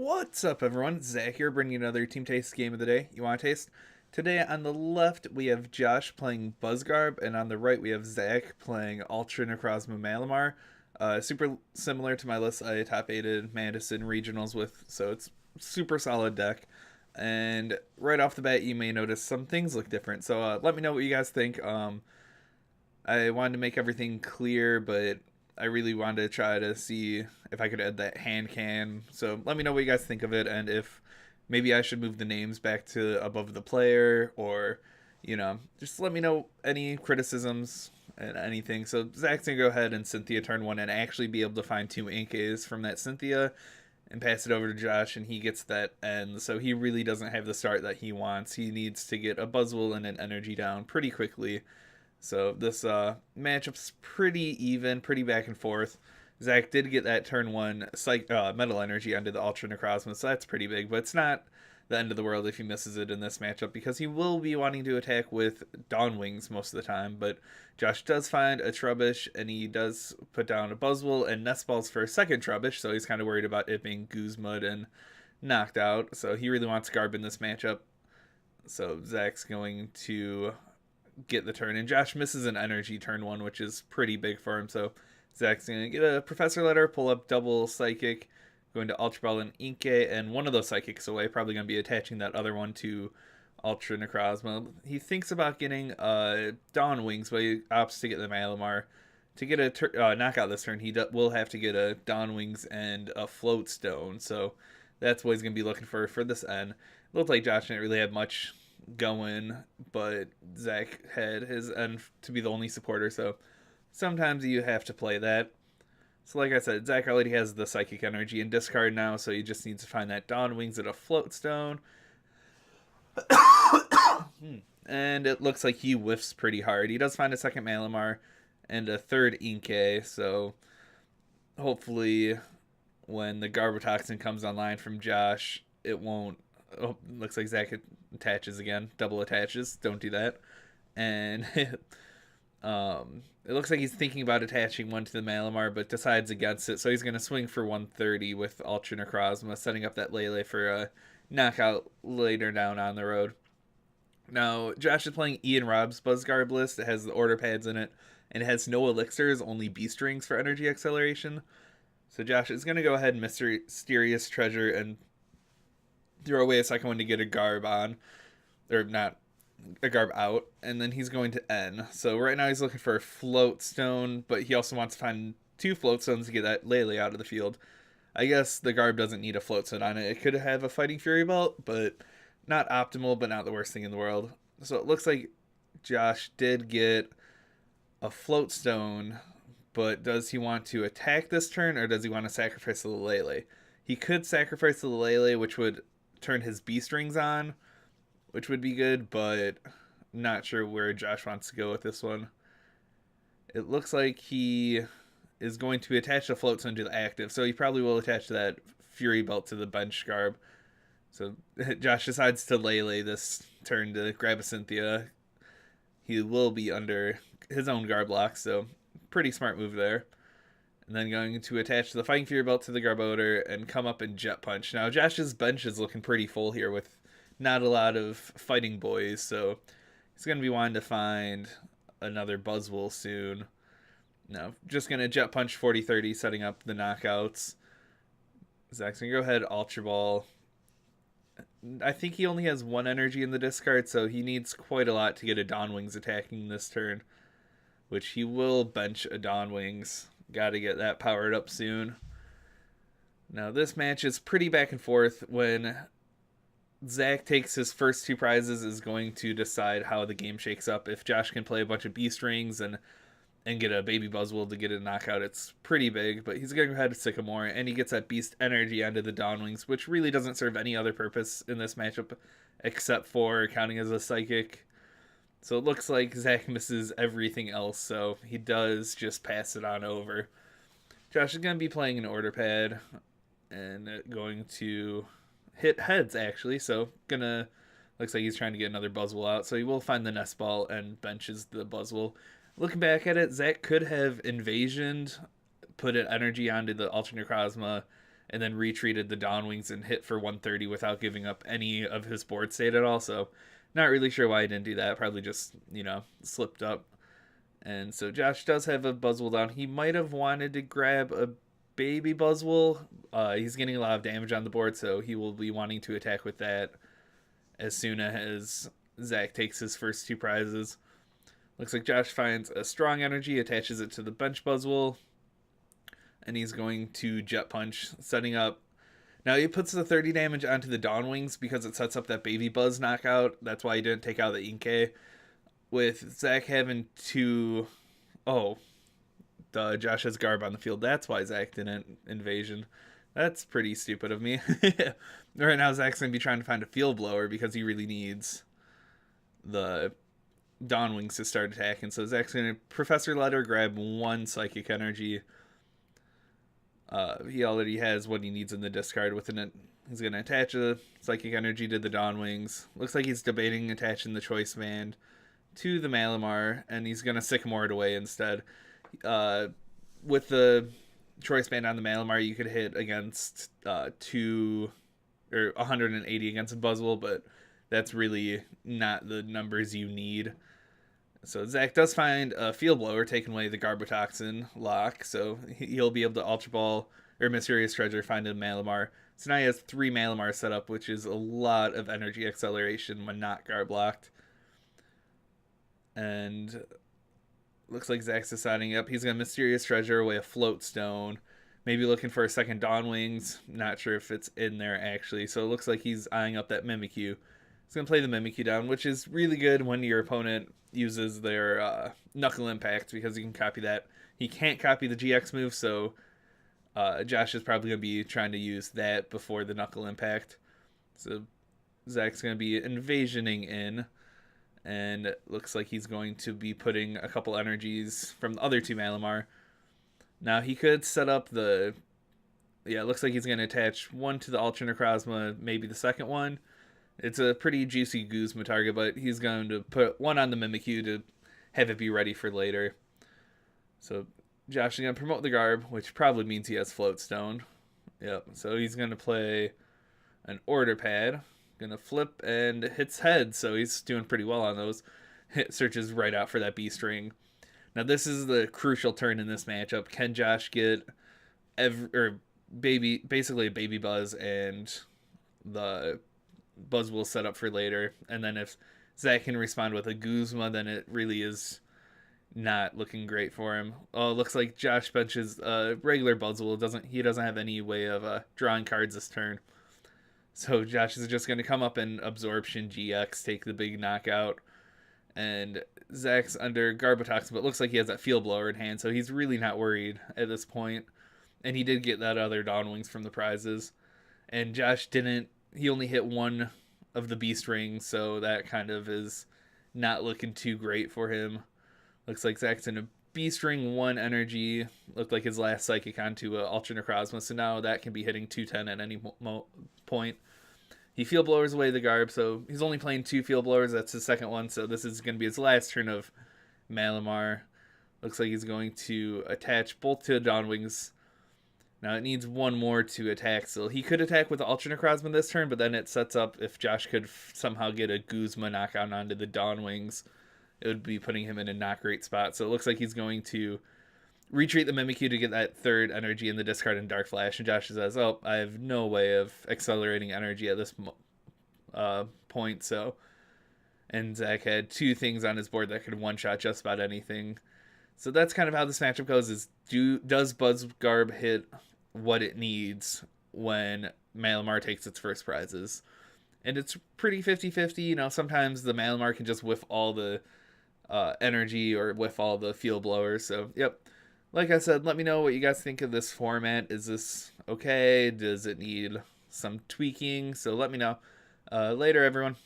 What's up, everyone? Zack here, bringing you another Team Taste game of the day. You want to taste? Today, on the left, we have Josh playing Buzz Garb, and on the right, we have Zack playing Ultra Necrozma Malamar. Super similar to my list I top 8'd Madison regionals with, so it's super solid deck. And right off the bat, you may notice some things look different. So let me know what you guys think. I wanted to make everything clear, but I really wanted to try to see if I could add that hand can. So let me know what you guys think of it, and if maybe I should move the names back to above the player, or just let me know any criticisms and anything. So Zach's gonna go ahead and Cynthia turn one and actually be able to find two Inkays from that Cynthia and pass it over to Josh, and he gets that end. So he really doesn't have the start that he wants. He needs to get a Buzzwole and an energy down pretty quickly. So this matchup's pretty even, pretty back and forth. Zack did get that turn one Metal Energy onto the Ultra Necrozma, so that's pretty big, but it's not the end of the world if he misses it in this matchup, because he will be wanting to attack with Dawn Wings most of the time. But Josh does find a Trubbish, and he does put down a Buzzwole and Nest Balls for a second Trubbish, so he's kind of worried about it being Guzma and knocked out, so he really wants Garb in this matchup. So Zack's going to get the turn, and Josh misses an energy turn one, which is pretty big for him. So Zack's gonna get a Professor Letter, pull up double Psychic, going to Ultra Ball and Inkay, and one of those Psychics away, probably gonna be attaching that other one to Ultra Necrozma. He thinks about getting Dawn Wings, but he opts to get the Malamar. To get a knockout this turn, he will have to get a Dawn Wings and a Float Stone, so that's what he's gonna be looking for this end. It looked like Josh didn't really have much going, but Zack had his end to be the only supporter, so sometimes you have to play that. So like I said, Zack already has the Psychic Energy and discard now, so he just needs to find that Dawn Wings and a Float Stone. And it looks like he whiffs pretty hard. He does find a second Malamar and a third Inkay, so hopefully when the Garbotoxin comes online from Josh, it won't. Oh, looks like Zack attaches again. Double attaches. Don't do that. And it looks like he's thinking about attaching one to the Malamar, but decides against it. So he's going to swing for 130 with Ultra Necrozma, setting up that Lele for a knockout later down on the road. Now, Josh is playing Ian Robb's Buzz Garb list. It has the order pads in it, and it has no elixirs, only beast rings for energy acceleration. So Josh is going to go ahead and Mysterious Treasure and throw away a second one to get a Garb on, or not a Garb out, and then he's going to N. So right now he's looking for a Float Stone, but he also wants to find two Float Stones to get that Lele out of the field. I guess the Garb doesn't need a Float Stone on it. It could have a Fighting Fury Belt, but not optimal, but not the worst thing in the world. So it looks like Josh did get a Float Stone, but does he want to attack this turn, or does he want to sacrifice the Lele? He could sacrifice the Lele, which would turn his beast rings on, which would be good, but not sure where Josh wants to go with this one. It looks like he is going to attach the Float Stone to the active, so he probably will attach that Fury Belt to the bench Garb. So Josh decides to Lele this turn to grab a Cynthia. He will be under his own Garb block, so pretty smart move there. And then going to attach the Fighting Fury Belt to the Garbodor and come up and Jet Punch. Now, Josh's bench is looking pretty full here with not a lot of fighting boys, so he's going to be wanting to find another Buzzwole soon. No, just going to Jet Punch 40-30, setting up the knockouts. Zack's going to go ahead, Ultra Ball. I think he only has one energy in the discard, so he needs quite a lot to get a Dawn Wings attacking this turn, which he will bench a Dawn Wings. Got to get that powered up soon. Now, this match is pretty back and forth. When Zack takes his first two prizes, is going to decide how the game shakes up. If Josh can play a bunch of Beast Rings and get a Baby Buzzwole to get a knockout, it's pretty big. But he's going to go ahead to Sycamore, and he gets that Beast Energy onto the Dawn Wings, which really doesn't serve any other purpose in this matchup except for counting as a Psychic. So it looks like Zack misses everything else, so he does just pass it on over. Josh is going to be playing an order pad and going to hit heads, actually. So looks like he's trying to get another Buzzwole out. So he will find the Nest Ball and benches the Buzzwole. Looking back at it, Zack could have invasioned, put an energy onto the Ultra Necrozma, and then retreated the Dawnwings and hit for 130 without giving up any of his board state at all. So not really sure why he didn't do that. Probably just, slipped up. And so Josh does have a Buzzwole down. He might have wanted to grab a baby Buzzwole. He's getting a lot of damage on the board, so he will be wanting to attack with that as soon as Zack takes his first 2 prizes. Looks like Josh finds a strong energy, attaches it to the bench Buzzwole, and he's going to Jet Punch, setting up. Now he puts the 30 damage onto the Dawnwings because it sets up that Baby Buzz knockout. That's why he didn't take out the Inkay. With Zack having to... Josh has Garb on the field. That's why Zack didn't Invasion. That's pretty stupid of me. Right now Zack's going to be trying to find a Field Blower because he really needs the Dawnwings to start attacking. So Zack's going to Professor Letter, grab 1 Psychic Energy. He already has what he needs in the discard. Within it, he's going to attach a Psychic Energy to the Dawnwings. Looks like he's debating attaching the Choice Band to the Malamar, and he's going to Sycamore it away instead. With the Choice Band on the Malamar, you could hit against 180 against a Buzzwole, but that's really not the numbers you need. So Zack does find a Field Blower, taking away the Garbotoxin lock, so he'll be able to Ultra Ball or Mysterious Treasure, find a Malamar. So now he has 3 Malamar set up, which is a lot of energy acceleration when not Garb locked. And looks like Zack's deciding, he's going to Mysterious Treasure away a Float Stone. Maybe looking for a second Dawnwings. Not sure if it's in there, actually. So it looks like he's eyeing up that Mimikyu. He's going to play the Mimikyu down, which is really good when your opponent uses their Knuckle Impact, because you can copy that. He can't copy the GX move, so Josh is probably going to be trying to use that before the Knuckle Impact. So Zack's going to be Invasioning in. And it looks like he's going to be putting a couple energies from the other 2 Malamar. Now he could set up the... it looks like he's going to attach 1 to the Ultra Necrozma, maybe the second one. It's a pretty juicy Guzma target, but he's going to put 1 on the Mimikyu to have it be ready for later. So Josh is going to promote the Garb, which probably means he has Float Stone. Yep, so he's going to play an Order Pad. Gonna flip and hits head, so he's doing pretty well on those. Searches right out for that B-String. Now this is the crucial turn in this matchup. Can Josh get basically a Baby Buzz and the Buzzwole set up for later? And then if Zack can respond with a Guzma, then it really is not looking great for him. Oh, it looks like Josh benches a regular Buzzwole. He doesn't have any way of drawing cards this turn. So Josh is just going to come up and Absorption GX, take the big knockout. And Zack's under Garbotoxin, but it looks like he has that Field Blower in hand, so he's really not worried at this point. And he did get that other Dawnwings from the prizes. And Josh didn't, he only hit 1 of the Beast Rings, so that kind of is not looking too great for him. Looks like Zack's in a Beast Ring, 1 energy. Looked like his last Psychic onto Ultra Necrozma, so now that can be hitting 210 at any point. He Field Blowers away the Garb, so he's only playing 2 Field Blowers. That's his second one, so this is going to be his last turn of Malamar. Looks like he's going to attach both to Dawnwings. Now it needs 1 more to attack, so he could attack with the Ultra Necrozma this turn, but then it sets up if Josh could somehow get a Guzma knockout onto the Dawnwings, it would be putting him in a not great spot. So it looks like he's going to retreat the Mimikyu to get that 3rd energy in the discard and Dark Flash. And Josh says, I have no way of accelerating energy at this point. So, and Zack had 2 things on his board that could one-shot just about anything. So that's kind of how this matchup goes, is does Buzz Garb hit what it needs when Malamar takes its first prizes? And it's pretty 50-50. Sometimes the Malamar can just whiff all the energy or whiff all the Field Blowers. So, yep. Like I said, let me know what you guys think of this format. Is this okay? Does it need some tweaking? So let me know. Later, everyone.